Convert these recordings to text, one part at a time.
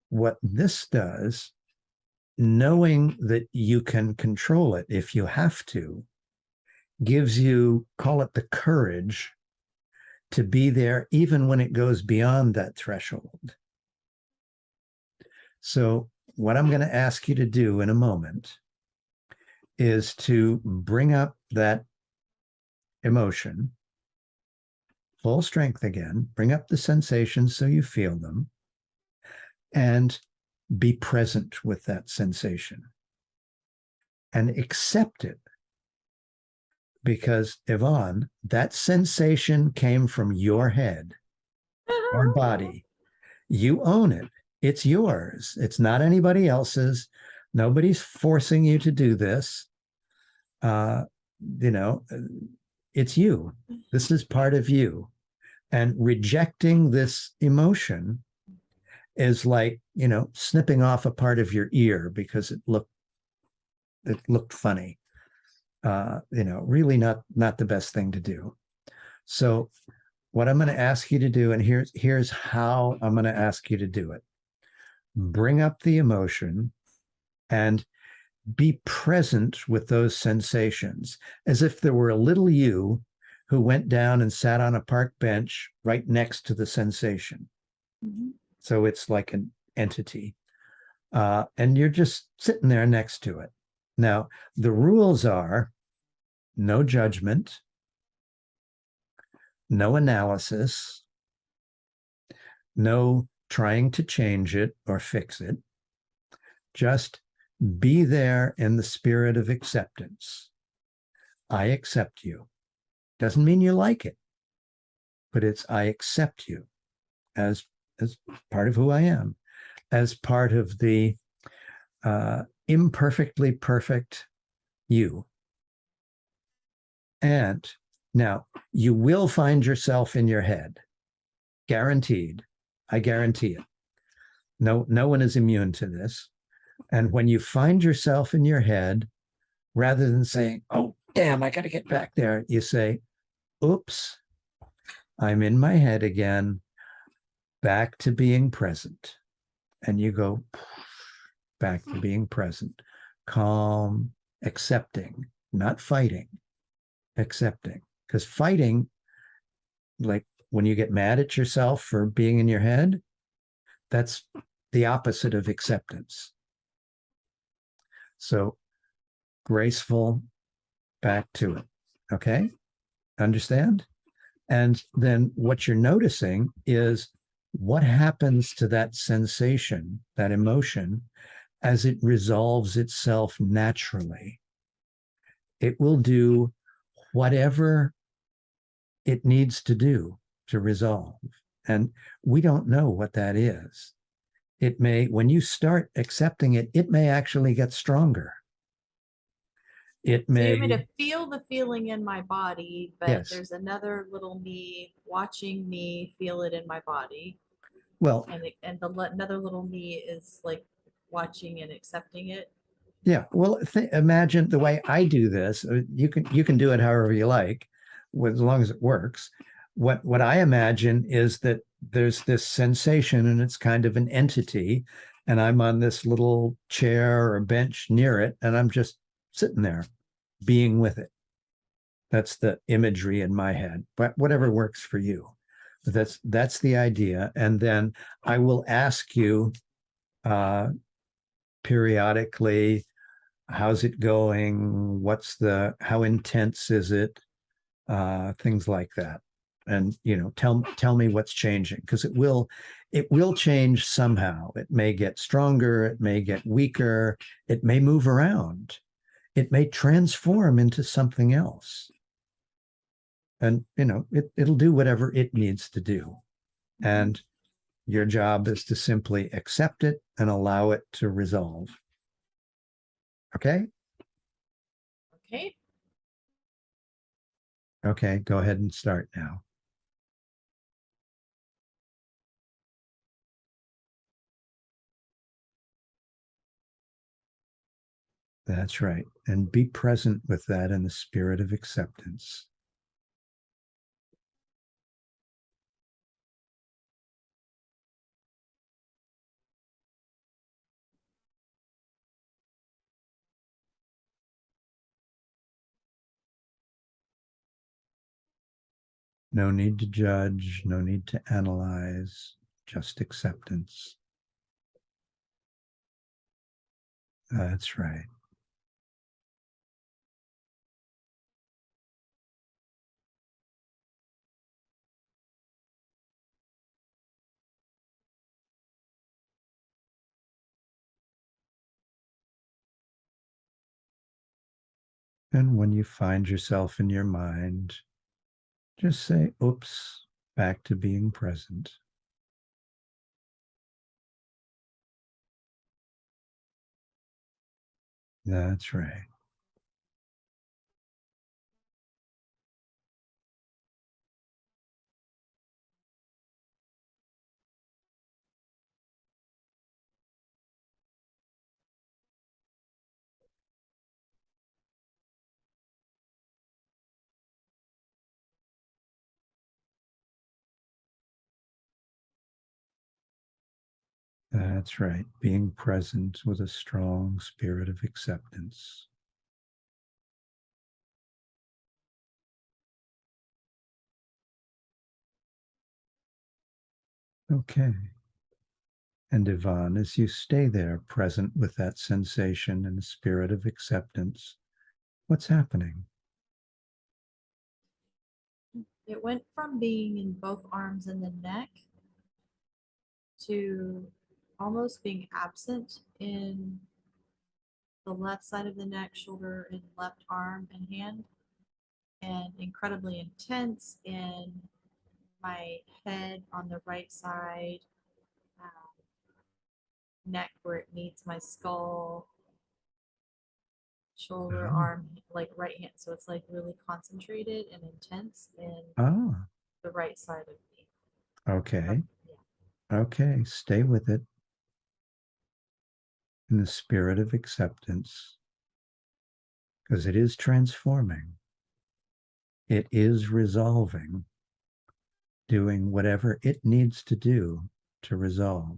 what this does, knowing that you can control it if you have to, gives you, call it the courage to be there even when it goes beyond that threshold. So what I'm going to ask you to do in a moment is to bring up that emotion, full strength again, bring up the sensations so you feel them, and be present with that sensation and accept it. Because Yvonne, that sensation came from your head or body. You own it. It's yours. It's not anybody else's. Nobody's forcing you to do this. You know, it's you. This is part of you. And rejecting this emotion is like, you know, snipping off a part of your ear because it looked funny. You know, really not the best thing to do. So what I'm going to ask you to do, and here's how I'm going to ask you to do it. Bring up the emotion and be present with those sensations as if there were a little you who went down and sat on a park bench right next to the sensation. Mm-hmm. So it's like an entity. And you're just sitting there next to it. Now, the rules are no judgment, no analysis, no trying to change it or fix it. Just be there in the spirit of acceptance. I accept you. Doesn't mean you like it, but it's I accept you as part of who I am, as part of the imperfectly perfect you. And now you will find yourself in your head, guaranteed. I guarantee it. No one is immune to this. And when you find yourself in your head, rather than saying, oh, damn, I got to get back there, you say, oops, I'm in my head again, back to being present. And you go back to being present, calm, accepting, not fighting, accepting. Because fighting, like when you get mad at yourself for being in your head, that's the opposite of acceptance. So graceful, back to it. Okay? Understand? And then what you're noticing is what happens to that sensation, that emotion, as it resolves itself naturally. It will do whatever it needs to do to resolve. And we don't know what that is. It may, when you start accepting it, it may actually get stronger. It may. So you want me to feel the feeling in my body, but yes. There's another little me watching me feel it in my body. Well, and another little me is like watching and accepting it. Yeah. Well, imagine the way I do this. You can do it however you like, as long as it works. What I imagine is that there's this sensation, and it's kind of an entity, and I'm on this little chair or bench near it, and I'm just sitting there, being with it. That's the imagery in my head. But whatever works for you. But that's the idea. And then I will ask you periodically, how's it going? How intense is it? Things like that. And, you know, tell me what's changing, because it will change somehow. It may get stronger. It may get weaker. It may move around. It may transform into something else. And, you know, it'll do whatever it needs to do. And your job is to simply accept it and allow it to resolve. Okay? Okay. Okay, go ahead and start now. That's right. And be present with that in the spirit of acceptance. No need to judge, no need to analyze, just acceptance. That's right. And when you find yourself in your mind, just say, oops, back to being present. That's right. That's right. Being present with a strong spirit of acceptance. Okay. And Yvonne, as you stay there present with that sensation and the spirit of acceptance, what's happening? It went from being in both arms and the neck to almost being absent in the left side of the neck, shoulder, and left arm and hand, and incredibly intense in my head on the right side, neck where it meets my skull, shoulder, Oh, arm, like right hand. So it's like really concentrated and intense in ah, the right side of me. okay. Yeah. Okay. Stay with it in the spirit of acceptance because it is transforming. It is resolving, doing whatever it needs to do to resolve.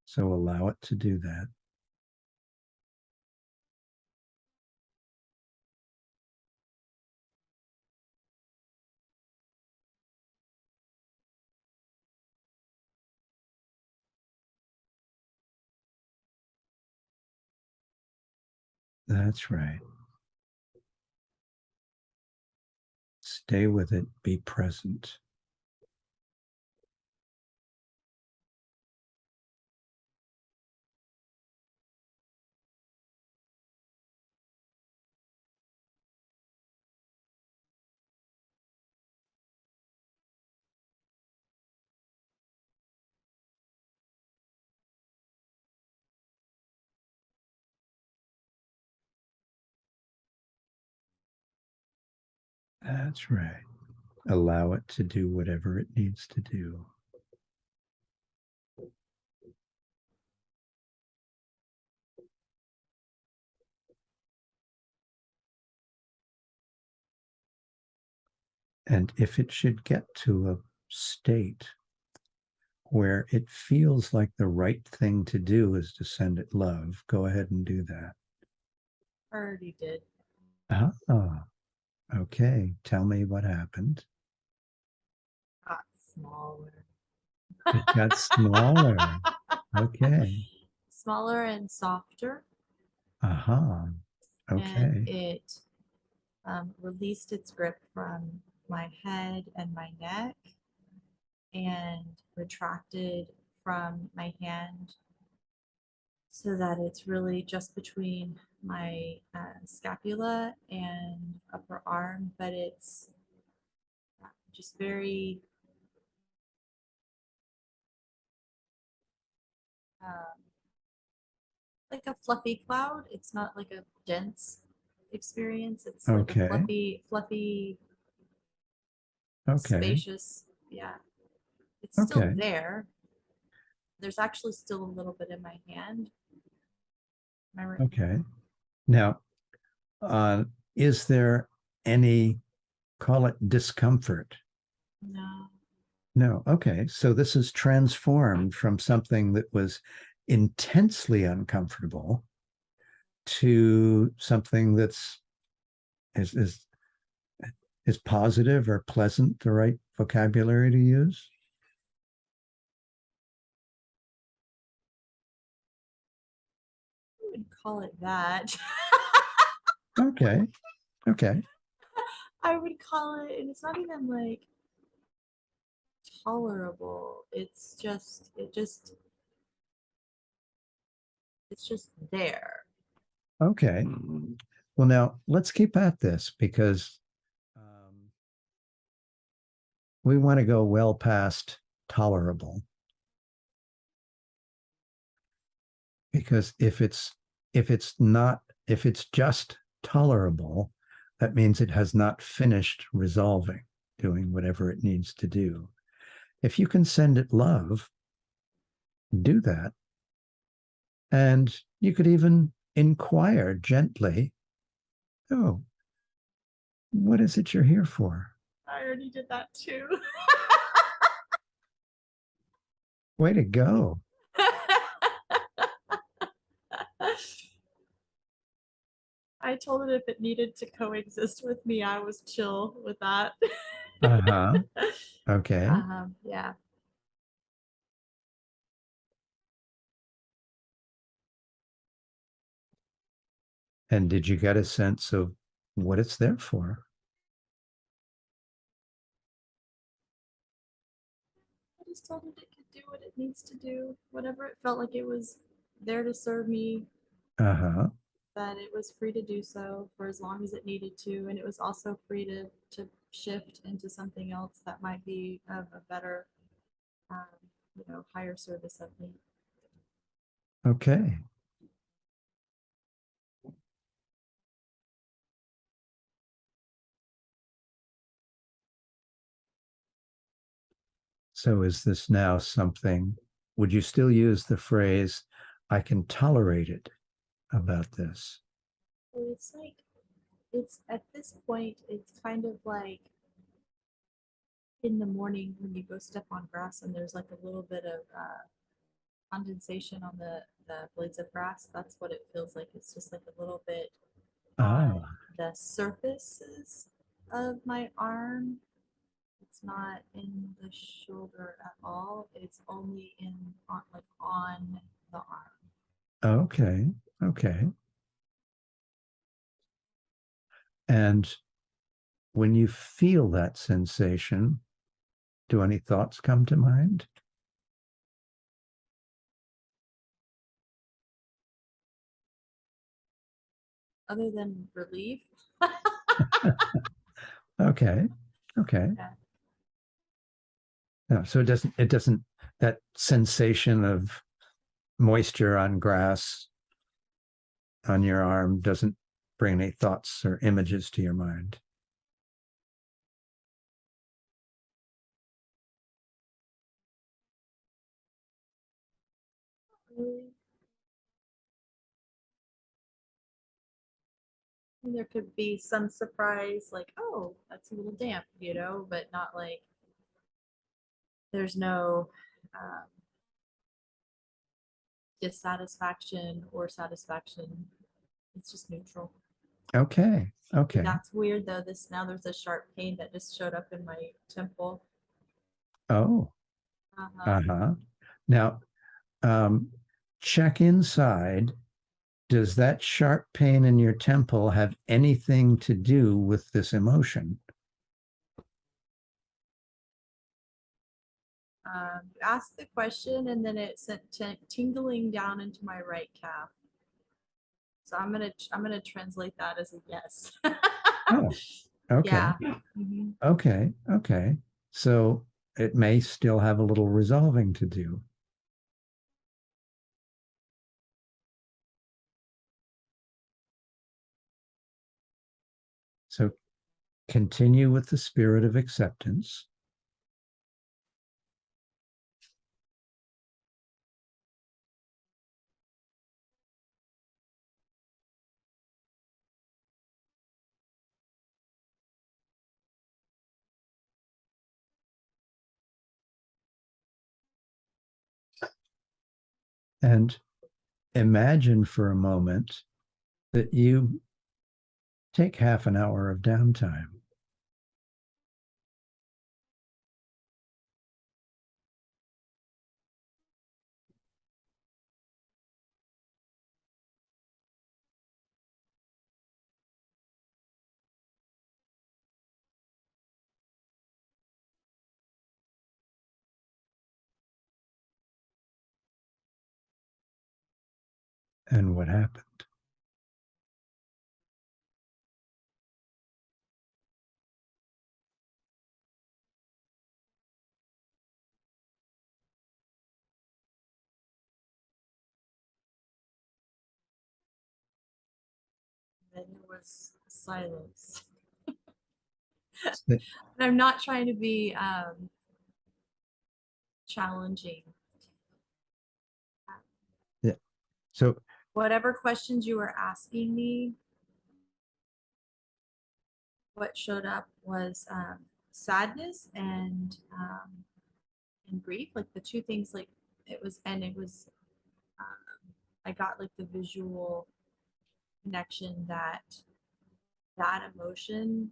So allow it to do that. That's right. Stay with it. Be present. That's right. Allow it to do whatever it needs to do. And if it should get to a state where it feels like the right thing to do is to send it love, go ahead and do that. Already did. Ah, okay. Tell me what happened. Got smaller. It got smaller. Okay. Smaller and softer. Aha. And Okay. it released its grip from my head and my neck and retracted from my hand so that it's really just between my scapula and upper arm, but it's just very um, like a fluffy cloud. It's not like a dense experience. It's like a Okay. fluffy, Okay. spacious. Yeah, it's still Okay. there. There's actually still a little bit in my hand. Okay. Now, uh, is there any, call it discomfort? No. No. Okay. So this is transformed from something that was intensely uncomfortable to something that's is Is positive or pleasant the right vocabulary to use? I would call it that. Okay. Okay. I would call it, and it's not even like tolerable. It's just there. Okay. Well, now let's keep at this because we want to go well past tolerable. Because if it's just tolerable, that means it has not finished resolving, doing whatever it needs to do. If you can send it love, do that. And you could even inquire gently, oh, what is it you're here for? I already did that too. Way to go. I told it if it needed to coexist with me, I was chill with that. Uh-huh. Okay. Yeah. And did you get a sense of what it's there for? I just told it it could do what it needs to do, whatever it felt like it was there to serve me, Uh-huh. that it was free to do so for as long as it needed to, and it was also free to shift into something else that might be of a better, um, higher service of me. Okay. So is this now something, would you still use the phrase, I can tolerate it about this? So it's at this point, it's kind of like in the morning when you go step on grass and there's like a little bit of condensation on the blades of grass. That's what it feels like. It's just like a little bit on Ah, the surfaces of my arm. It's not in the shoulder at all. It's only on the arm. okay. Okay. And when you feel that sensation, do any thoughts come to mind? Other than relief. Okay. Okay. Yeah. No, so it doesn't, that sensation of moisture on grass on your arm doesn't bring any thoughts or images to your mind. Really. And there could be some surprise, like, oh, that's a little damp, but not like there's no um, dissatisfaction or satisfaction. It's just neutral. Okay. Okay. That's weird though. There's a sharp pain that just showed up in my temple. Oh, Uh-huh. uh-huh. Now, um, check inside. Does that sharp pain in your temple have anything to do with this emotion? You asked the question and then it sent tingling down into my right calf. So I'm gonna translate that as a yes. Oh, okay. Yeah. Mm-hmm. Okay. Okay. So it may still have a little resolving to do. So continue with the spirit of acceptance. And imagine for a moment that you take half an hour of downtime And what happened? Then there was silence. So- And I'm not trying to be challenging. Yeah. So, Whatever questions you were asking me, what showed up was sadness and grief, like the two things. Like it was. I got like the visual connection that emotion,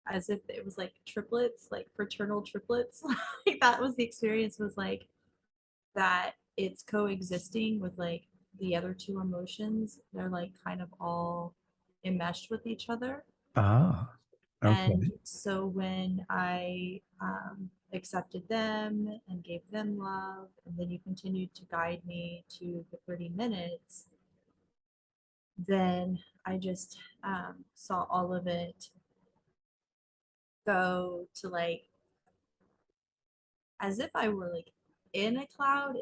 as if it was like triplets, like fraternal triplets. Like that was the experience. Was like that it's coexisting with like the other two emotions. They're like kind of all enmeshed with each other. okay. And so when I accepted them and gave them love, and then you continued to guide me to the 30 minutes, then I just saw all of it go to like as if I were like in a cloud.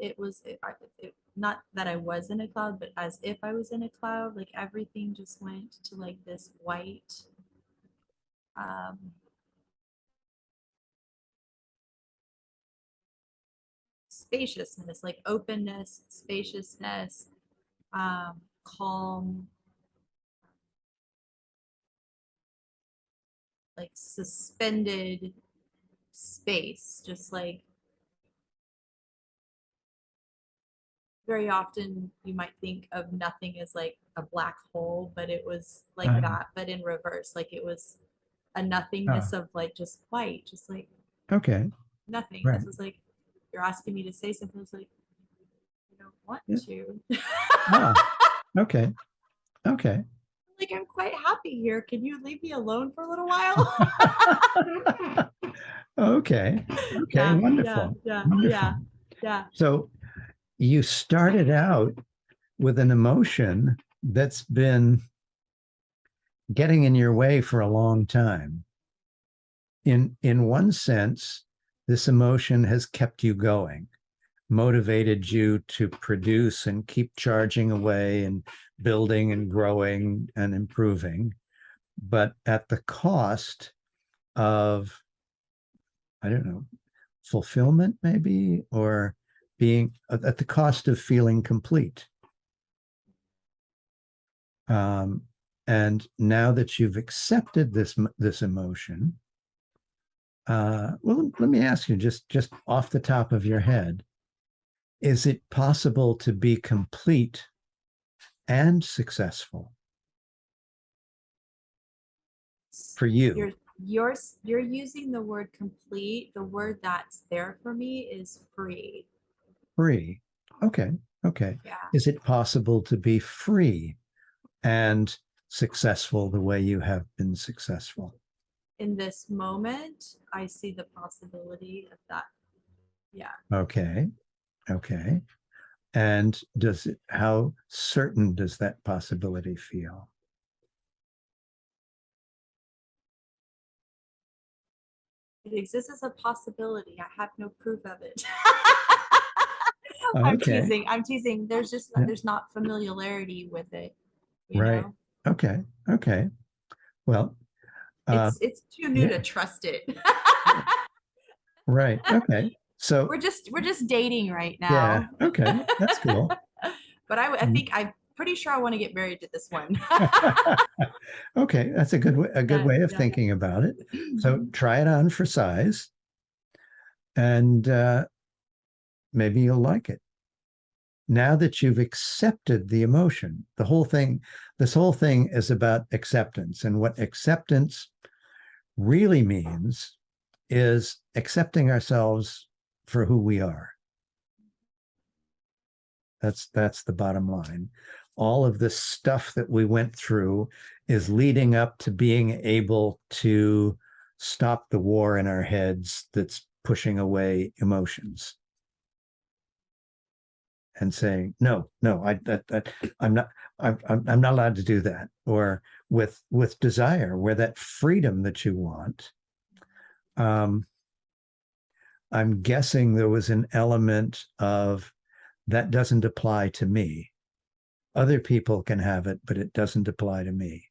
Not that I was in a cloud, but as if I was in a cloud. Like everything just went to like this white um, spaciousness, like openness, spaciousness, calm, like suspended space. Just like very often you might think of nothing as like a black hole, but it was like Uh, that, but in reverse. Like it was a uh, nothingness of like just white, just like okay. nothing. Right. This was like, you're asking me to say something. I was like, I don't want Yeah. to. Ah, okay. Okay. Like, I'm quite happy here. Can you leave me alone for a little while? Okay. Okay. Yeah, yeah, Wonderful. yeah, Wonderful. yeah, yeah. So you started out with an emotion that's been getting in your way for a long time. In one sense, this emotion has kept you going, motivated you to produce and keep charging away and building and growing and improving, but at the cost of, I don't know, fulfillment maybe, or being at the cost of feeling complete. Um, and now that you've accepted this emotion, well, let me ask you, just off the top of your head, is it possible to be complete and successful for you? You're you're you're using the word complete. The word that's there for me is free. Free. Okay. Okay. Yeah. Is it possible to be free and successful the way you have been successful? In this moment, I see the possibility of that. Yeah. Okay. Okay. And how certain does that possibility feel? It exists as a possibility. I have no proof of it. I'm Okay. teasing. I'm teasing. Yeah. There's not familiarity with it, you Right. know? Okay. Okay. Well, uh, It's too new yeah. to trust it. Right. Okay. So, We're just dating right yeah. now. Okay. That's cool. But I think I'm pretty sure I want to get married to this one. Okay. That's a good Yeah, way of yeah. thinking about it. So try it on for size, and maybe you'll like it. Now that you've accepted the emotion, this whole thing is about acceptance. And what acceptance really means is accepting ourselves for who we are. That's the bottom line. All of this stuff that we went through is leading up to being able to stop the war in our heads that's pushing away emotions. and saying, no, no, I'm not, I'm not allowed to do that. Or with desire, where that freedom that you want, I'm guessing there was an element of that doesn't apply to me. Other people can have it, but it doesn't apply to me.